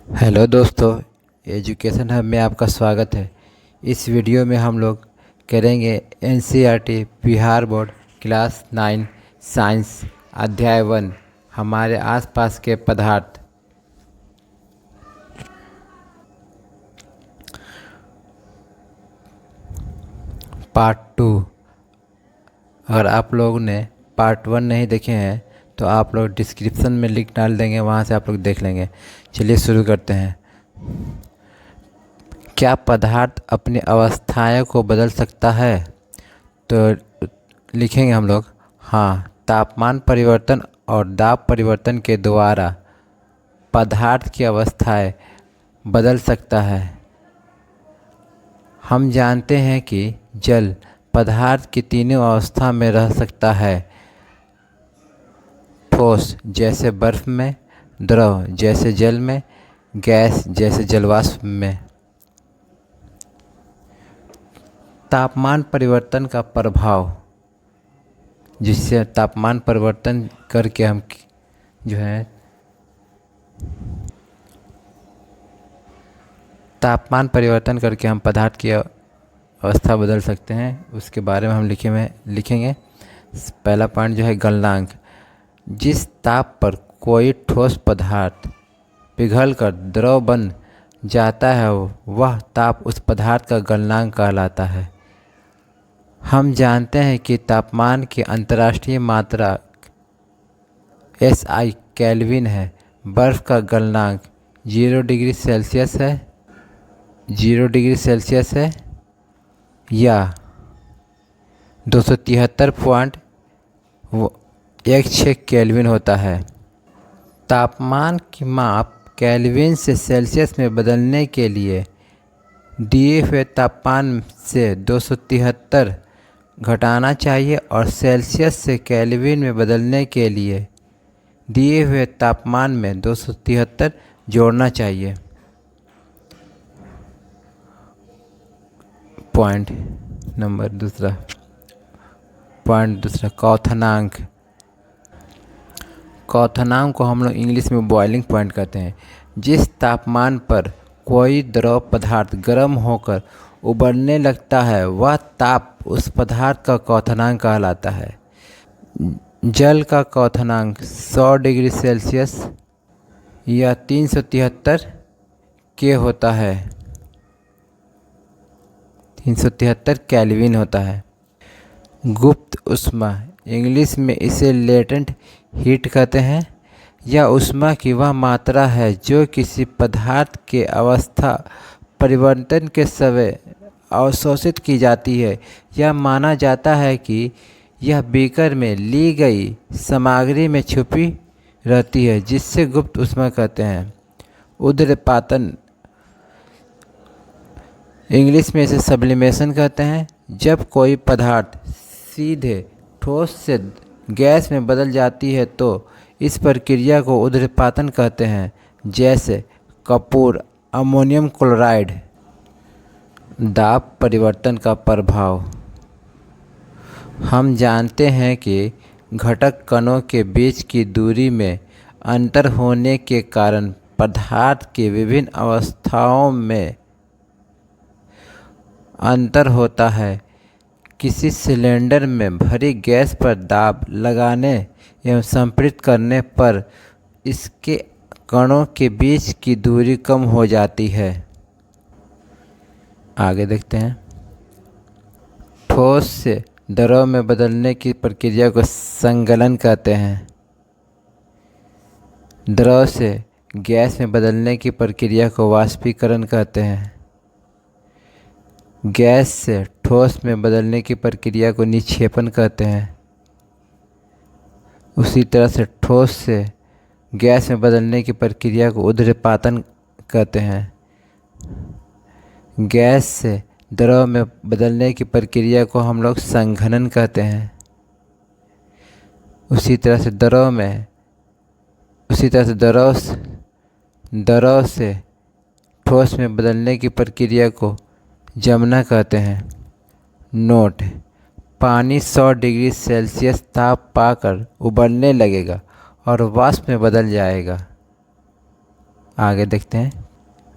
Hello दोस्तों, education hub में आपका स्वागत है। इस वीडियो में हम लोग करेंगे NCERT Bihar board class 9 science अध्याय 1 हमारे आसपास के पदार्थ। पार्ट 2। अगर आप लोगों ने पार्ट 1 नहीं देखे हैं तो आप लोग डिस्क्रिप्शन में लिंक डाल देंगे, वहाँ से आप लोग देख लेंगे। चलिए शुरू करते हैं। क्या पदार्थ अपनी अवस्थाएं को बदल सकता है? तो लिखेंगे हम लोग, हाँ, तापमान परिवर्तन और दाब परिवर्तन के द्वारा पदार्थ की अवस्थाएं बदल सकता है। हम जानते हैं कि जल पदार्थ की तीनों अवस्था में रह सकता है। ठोस जैसे बर्फ में, द्रव जैसे जल में, गैस जैसे जलवाष्प में। तापमान परिवर्तन का प्रभाव, जिससे तापमान परिवर्तन करके हम जो है तापमान परिवर्तन करके हम पदार्थ की अवस्था बदल सकते हैं, उसके बारे में हम लिखेंगे। पहला पॉइंट जो है गलनांक। जिस ताप पर कोई ठोस पदार्थ पिघलकर द्रव बन जाता है वह ताप उस पदार्थ का गलनांक कहलाता है। हम जानते हैं कि तापमान की अंतर्राष्ट्रीय मात्रा SI केल्विन है। बर्फ़ का गलनांक 0 डिग्री सेल्सियस है, 0 डिग्री सेल्सियस है या 273.16 केल्विन होता है। तापमान की माप केल्विन से सेल्सियस में बदलने के लिए दिए हुए तापमान से 273 घटाना चाहिए और सेल्सियस से केल्विन में बदलने के लिए दिए हुए तापमान में 273 जोड़ना चाहिए। पॉइंट दूसरा क्वथनांक। क्वथनांक को हम लोग इंग्लिश में बॉइलिंग पॉइंट कहते हैं। जिस तापमान पर कोई द्रव पदार्थ गर्म होकर उबलने लगता है वह ताप उस पदार्थ का क्वथनांक कहलाता है। जल का क्वथनांक 100 डिग्री सेल्सियस या 373 के होता है, 373 केल्विन होता है। गुप्त ऊष्मा, इंग्लिश में इसे लेटेंट हीट कहते हैं। यह ऊष्मा की वह मात्रा है जो किसी पदार्थ के अवस्था परिवर्तन के समय अवशोषित की जाती है। यह माना जाता है कि यह बीकर में ली गई सामग्री में छुपी रहती है, जिससे गुप्त ऊष्मा कहते हैं। ऊर्ध्वपातन, इंग्लिश में इसे सब्लिमेशन कहते हैं। जब कोई पदार्थ सीधे ठोस से गैस में बदल जाती है तो इस प्रक्रिया को ऊर्ध्वपातन कहते हैं, जैसे कपूर, अमोनियम क्लोराइड। दाब परिवर्तन का प्रभाव। हम जानते हैं कि घटक कणों के बीच की दूरी में अंतर होने के कारण पदार्थ की विभिन्न अवस्थाओं में अंतर होता है। किसी सिलेंडर में भरी गैस पर दाब लगाने एवं संपीड़ित करने पर इसके कणों के बीच की दूरी कम हो जाती है। आगे देखते हैं। ठोस से द्रव में बदलने की प्रक्रिया को संगलन कहते हैं। द्रव से गैस में बदलने की प्रक्रिया को वाष्पीकरण कहते हैं। गैस से ठोस में बदलने की प्रक्रिया को निक्षेपण कहते हैं। उसी तरह से ठोस से गैस में बदलने की प्रक्रिया को ऊर्ध्वपातन कहते हैं। गैस से द्रव में बदलने की प्रक्रिया को हम लोग संघनन कहते हैं। उसी तरह से द्रव से ठोस में बदलने की प्रक्रिया को जमना कहते हैं। नोट: पानी 100 डिग्री सेल्सियस ताप पाकर उबलने लगेगा और वाष्प में बदल जाएगा। आगे देखते हैं।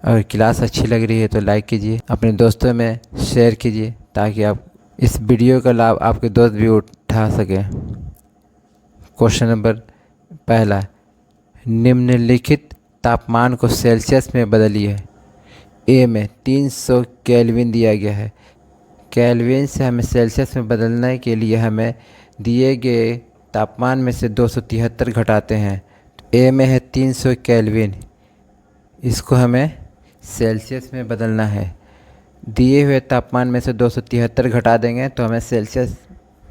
अगर क्लास अच्छी लग रही है तो लाइक कीजिए, अपने दोस्तों में शेयर कीजिए ताकि आप इस वीडियो का लाभ आपके दोस्त भी उठा सकें। क्वेश्चन नंबर पहला, निम्नलिखित तापमान को सेल्सियस में बदलिए। ए में 300 केल्विन दिया गया है। केल्विन से हमें सेल्सियस में बदलने के लिए हमें दिए गए तापमान में से 273 घटाते हैं। ए में है 300 केल्विन, इसको हमें सेल्सियस में बदलना है। दिए हुए तापमान में से 273 घटा देंगे तो हमें सेल्सियस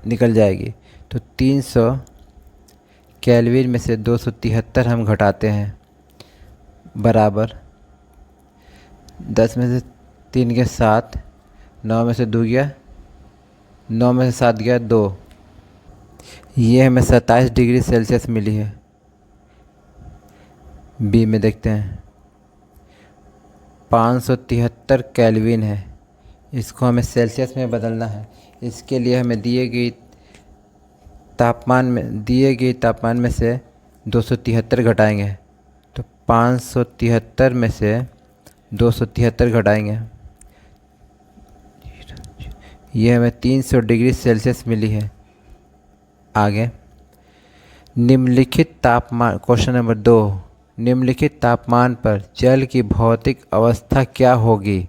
निकल जाएगी। तो 300 केल्विन में से 273 हम घटाते हैं, बराबर 10 में से 3 गया 7, 9 में से 2 गया, 9 में से 7 गया 2, ये हमें 27 डिग्री सेल्सियस मिली है। बी में देखते हैं, 573 केल्विन है, इसको हमें सेल्सियस में बदलना है। इसके लिए हमें दिए गए तापमान में से 273 घटाएंगे। तो 573 में से 273 घटाएंगे, ये हमें 300 डिग्री सेल्सियस मिली है। आगे, निम्नलिखित तापमान, क्वेश्चन नंबर 2, निम्नलिखित तापमान पर जल की भौतिक अवस्था क्या होगी।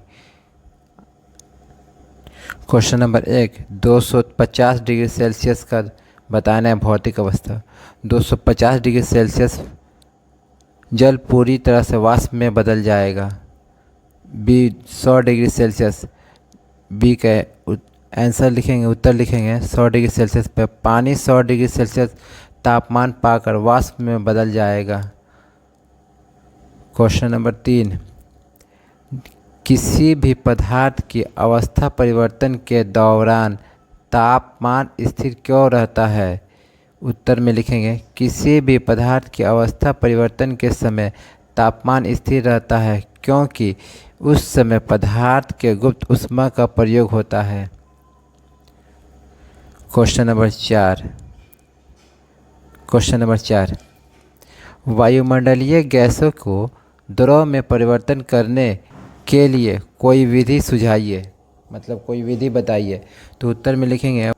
क्वेश्चन नंबर 1, 250 डिग्री सेल्सियस का बताना है भौतिक अवस्था। 250 डिग्री सेल्सियस जल पूरी तरह से वाष्प में बदल जाएगा। बी 100 डिग्री सेल्सियस, बी का आंसर लिखेंगे, उत्तर लिखेंगे 100 डिग्री सेल्सियस पर पानी 100 डिग्री सेल्सियस तापमान पाकर वाष्प में बदल जाएगा। क्वेश्चन नंबर 3, किसी भी पदार्थ की अवस्था परिवर्तन के दौरान तापमान स्थिर क्यों रहता है। उत्तर में लिखेंगे, किसी भी पदार्थ की अवस्था परिवर्तन के समय तापमान स्थिर रहता है क्योंकि उस समय पदार्थ के गुप्त ऊष्मा का प्रयोग होता है। क्वेश्चन नंबर 4, वायुमंडलीय गैसों को द्रव में परिवर्तन करने के लिए कोई विधि सुझाइए, मतलब कोई विधि बताइए। तो उत्तर में लिखेंगे,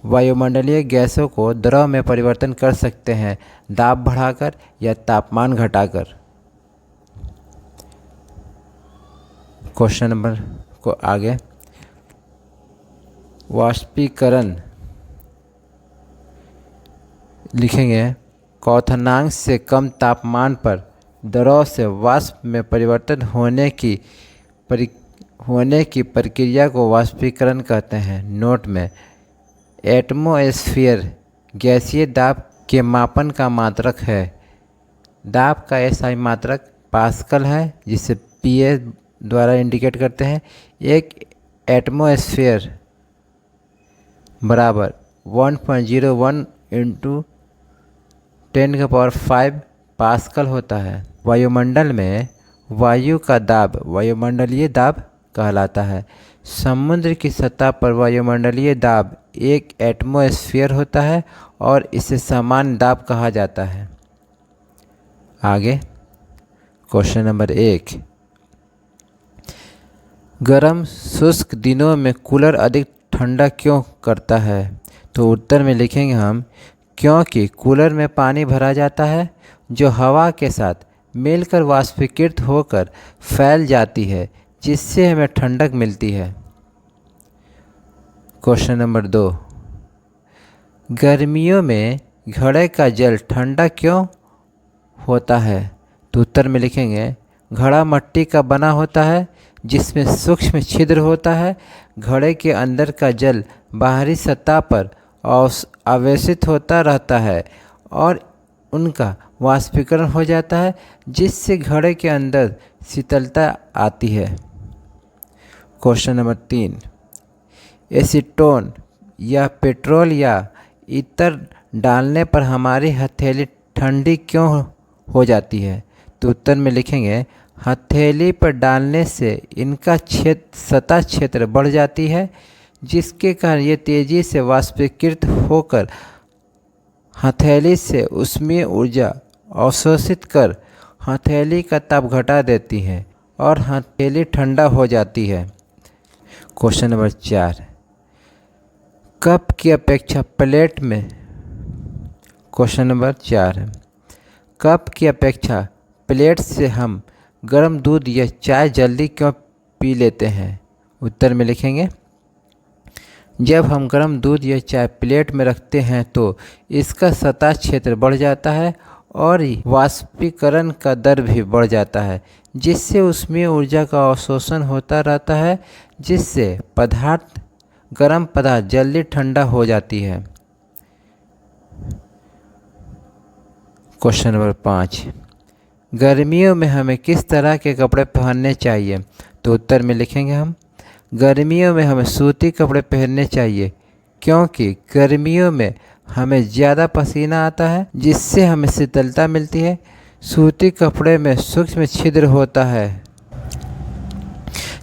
वायुमंडलीय गैसों को द्रव में परिवर्तन कर सकते हैं दाब बढ़ाकर या तापमान घटाकर। क्वेश्चन नंबर को आगे, वाष्पीकरण लिखेंगे, क्वथनांक से कम तापमान पर द्रव से वाष्प में परिवर्तन होने की प्रक्रिया को वाष्पीकरण कहते हैं। नोट में, एटमॉस्फेयर गैसीय दाब के मापन का मात्रक है। दाब का एसआई मात्रक पास्कल है, जिसे पीए द्वारा इंडिकेट करते हैं। एक एटमॉस्फेयर बराबर 1.01 × 10⁵ पास्कल होता है। वायुमंडल में वायु का दाब वायुमंडलीय दाब कहलाता है। समुद्र की सतह पर वायुमंडलीय दाब 1 एटमॉस्फेयर होता है और इसे सामान्य दाब कहा जाता है। आगे, क्वेश्चन नंबर 1, गर्म शुष्क दिनों में कूलर अधिक ठंडा क्यों करता है। तो उत्तर में लिखेंगे हम, क्योंकि कूलर में पानी भरा जाता है जो हवा के साथ मिलकर वाष्पीकृत होकर फैल जाती है, जिससे हमें ठंडक मिलती है। क्वेश्चन नंबर 2, गर्मियों में घड़े का जल ठंडा क्यों होता है। तो उत्तर में लिखेंगे, घड़ा मिट्टी का बना होता है जिसमें सूक्ष्म छिद्र होता है। घड़े के अंदर का जल बाहरी सतह पर आवेशित होता रहता है और उनका वाष्पीकरण हो जाता है, जिससे घड़े के अंदर शीतलता आती है। क्वेश्चन नंबर 3, एसीटोन या पेट्रोल या इतर डालने पर हमारी हथेली ठंडी क्यों हो जाती है। तो उत्तर में लिखेंगे, हथेली पर डालने से इनका सतह क्षेत्र बढ़ जाती है, जिसके कारण ये तेज़ी से वाष्पीकृत होकर हथेली से ऊष्मीय ऊर्जा अवशोषित कर हथेली का ताप घटा देती हैं और हथेली ठंडा हो जाती है। क्वेश्चन नंबर 4, कप की अपेक्षा प्लेट में। क्वेश्चन नंबर 4, कप की अपेक्षा प्लेट से हम गर्म दूध या चाय जल्दी क्यों पी लेते हैं? उत्तर में लिखेंगे, जब हम गर्म दूध या चाय प्लेट में रखते हैं तो इसका सतह क्षेत्र बढ़ जाता है और वाष्पीकरण का दर भी बढ़ जाता है, जिससे उसमें ऊर्जा का अवशोषण होता रहता है, जिससे गर्म पदार्थ जल्दी ठंडा हो जाती है। क्वेश्चन नंबर 5, गर्मियों में हमें किस तरह के कपड़े पहनने चाहिए? तो उत्तर में लिखेंगे हम, गर्मियों में हमें सूती कपड़े पहनने चाहिए, क्योंकि गर्मियों में हमें ज़्यादा पसीना आता है, जिससे हमें शीतलता मिलती है। सूती कपड़े में सूक्ष्म छिद्र होता है,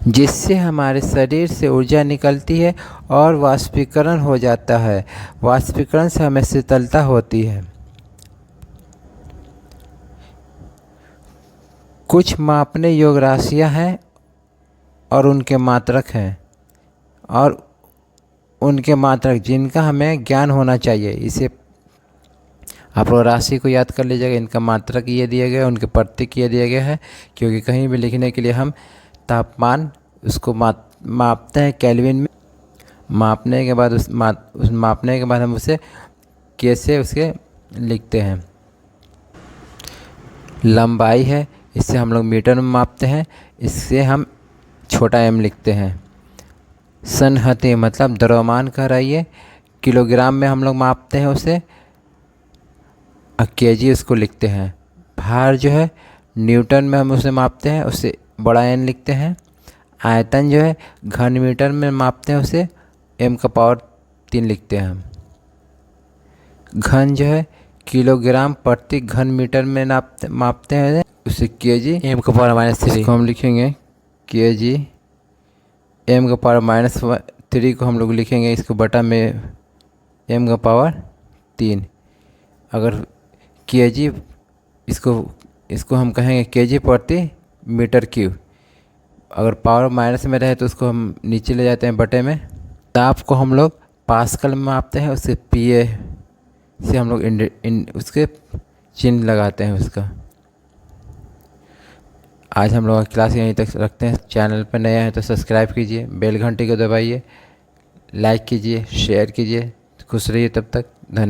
जिससे हमारे शरीर से ऊर्जा निकलती है और वाष्पीकरण हो जाता है। वाष्पीकरण से हमें शीतलता होती है। कुछ मापने योग्य राशियाँ हैं और उनके मात्रक हैं, और उनके मात्रक जिनका हमें ज्ञान होना चाहिए। इसे आप लोग राशि को याद कर लीजिएगा। इनका मात्रक ये दिया गया है, उनके प्रतीक ये दिया गया है, क्योंकि कहीं भी लिखने के लिए हम तापमान उसको मापते हैं केल्विन में। मापने के बाद मापने के बाद हम उसे कैसे उसके लिखते हैं। लंबाई है, इससे हम लोग मीटर में मापते हैं, इससे हम छोटा m लिखते हैं। सनहते मतलब द्रव्यमान कह रही है, किलोग्राम में हम लोग मापते हैं उसे, और केजी उसको लिखते हैं। भार जो है न्यूटन में हम उसे मापते हैं, उसे बड़ा N लिखते हैं। आयतन जो है घन मीटर में मापते हैं, उसे m⁻³ लिखते हैं हम। घन जो है किलोग्राम प्रति घन मीटर में मापते हैं, उसे केजी m⁻³ को हम लिखेंगे। केजी m⁻³ को हम लोग लिखेंगे इसको बटा में m⁻³ अगर केजी इसको हम कहेंगे केजी प्रति मीटर क्यूब। अगर पावर माइनस में रहे तो उसको हम नीचे ले जाते हैं बटे में। ताप को हम लोग पास्कल में मापते हैं, उससे PA से हम लोग उसके चिन्ह लगाते हैं उसका। आज हम लोग क्लास यहीं तक रखते हैं। चैनल पर नया है तो सब्सक्राइब कीजिए, बेल घंटी को दबाइए, लाइक कीजिए, शेयर कीजिए। खुश रहिए, तब तक धन्यवाद।